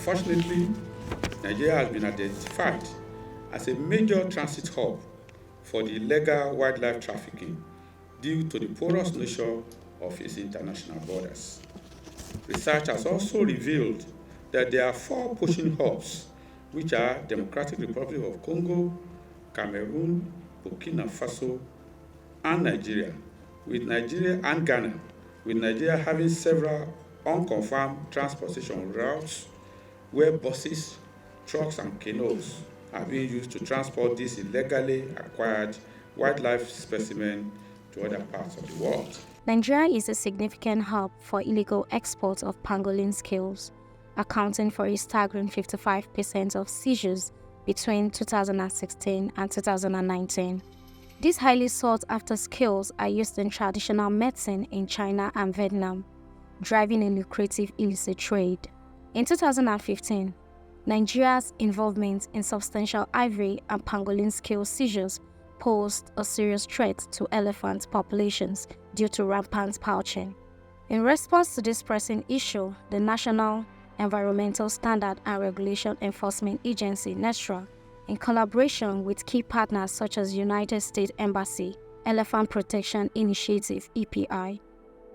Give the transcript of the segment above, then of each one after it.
Unfortunately, Nigeria has been identified as a major transit hub for the illegal wildlife trafficking due to the porous nature of its international borders. Research has also revealed that there are 4 poaching hubs, which are Democratic Republic of Congo, Cameroon, Burkina Faso, and Ghana, with Nigeria having several unconfirmed transportation routes where buses, trucks, and canoes are being used to transport these illegally acquired wildlife specimens to other parts of the world. Nigeria is a significant hub for illegal exports of pangolin scales, accounting for a staggering 55% of seizures between 2016 and 2019. These highly sought-after scales are used in traditional medicine in China and Vietnam, driving a lucrative illicit trade. In 2015, Nigeria's involvement in substantial ivory and pangolin scale seizures posed a serious threat to elephant populations due to rampant poaching. In response to this pressing issue, the National Environmental Standard and Regulation Enforcement Agency, NESRA, in collaboration with key partners such as United States Embassy, Elephant Protection Initiative (EPI),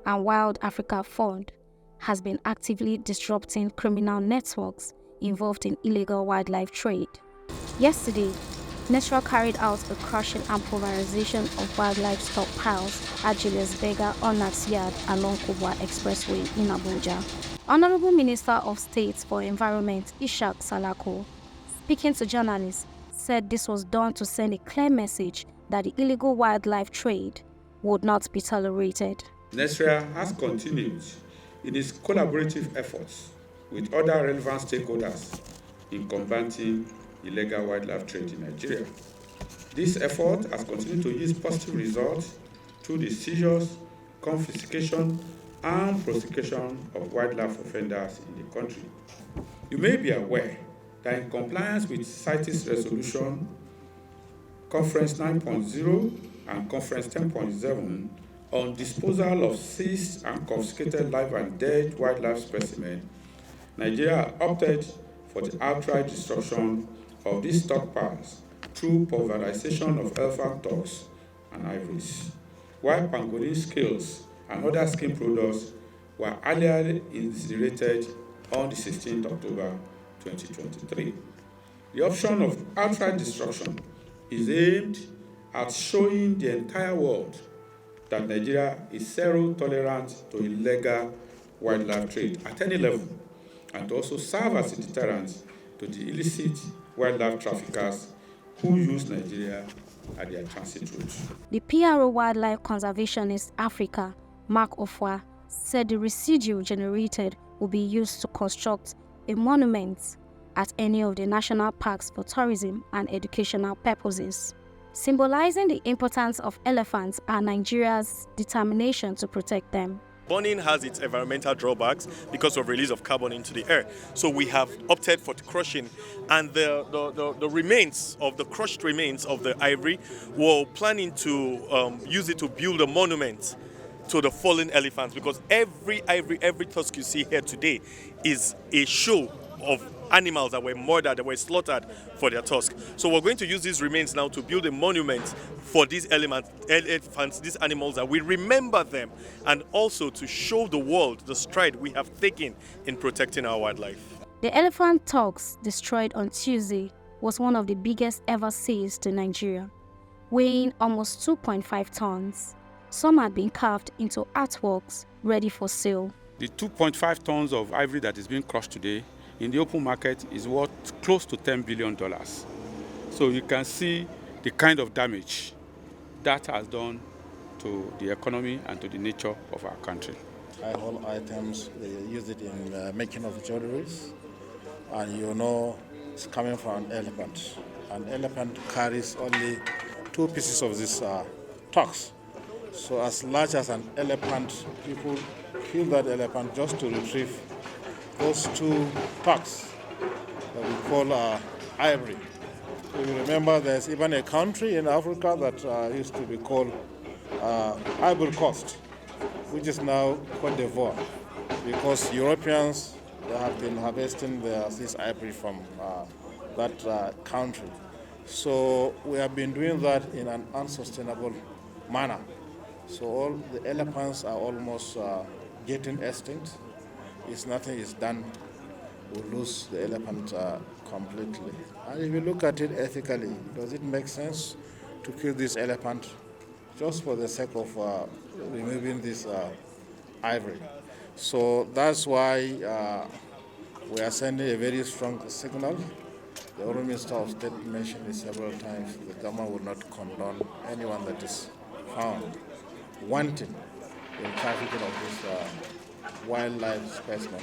and Wild Africa Fund, has been actively disrupting criminal networks involved in illegal wildlife trade. Yesterday, NESRA carried out a crushing and pulverization of wildlife stockpiles at Julius Berger Onat's Yard along Kubwa Expressway in Abuja. Honorable Minister of State for Environment Ishaq Salako, speaking to journalists, said this was done to send a clear message that the illegal wildlife trade would not be tolerated. NESRA has continued in its collaborative efforts with other relevant stakeholders in combating illegal wildlife trade in Nigeria. This effort has continued to yield positive results through the seizures, confiscation, and prosecution of wildlife offenders in the country. You may be aware that in compliance with CITES Resolution, Conference 9.0 and Conference 10.7 on disposal of seized and confiscated live and dead wildlife specimens, Nigeria opted for the outright destruction of these stockpiles through pulverization of elephant tusks and ivories, while pangolin scales and other skin products were earlier incinerated on the 16th October 2023. The option of outright destruction is aimed at showing the entire world that Nigeria is zero tolerant to illegal wildlife trade at any level, and to also serve as a deterrent to the illicit wildlife traffickers who use Nigeria as their transit route. The PRO Wildlife Conservationist Africa, Mark Ofwa, said the residue generated will be used to construct a monument at any of the national parks for tourism and educational purposes, symbolizing the importance of elephants and Nigeria's determination to protect them. Burning has its environmental drawbacks because of release of carbon into the air. So we have opted for crushing, and the remains of the crushed remains of the ivory, we're planning to use it to build a monument to the fallen elephants, because every ivory, every tusk you see here today is a show of animals that were murdered, that were slaughtered for their tusk. So we're going to use these remains now to build a monument for these elephants, these animals, that we remember them, and also to show the world the stride we have taken in protecting our wildlife. The elephant tusks destroyed on Tuesday was one of the biggest ever seized in Nigeria, weighing almost 2.5 tons. Some had been carved into artworks ready for sale. The 2.5 tons of ivory that is being crushed today in the open market is worth close to $10 billion. So you can see the kind of damage that has done to the economy and to the nature of our country. All items, they use it in making of jewelries, and you know it's coming from an elephant. An elephant carries only 2 pieces of this tusks. So as large as an elephant, people kill that elephant just to retrieve those 2 tusks that we call ivory. If you remember, there's even a country in Africa that used to be called Ivory Coast, which is now Cote d'Ivoire, because Europeans they have been harvesting this ivory from that country. So we have been doing that in an unsustainable manner. So all the elephants are almost getting extinct. If nothing is done, we'll lose the elephant completely. And if you look at it ethically, does it make sense to kill this elephant just for the sake of removing this ivory? So that's why we are sending a very strong signal. The Honourable Minister of State mentioned it several times. The government will not condone anyone that is found wanting in trafficking of this wildlife specimen.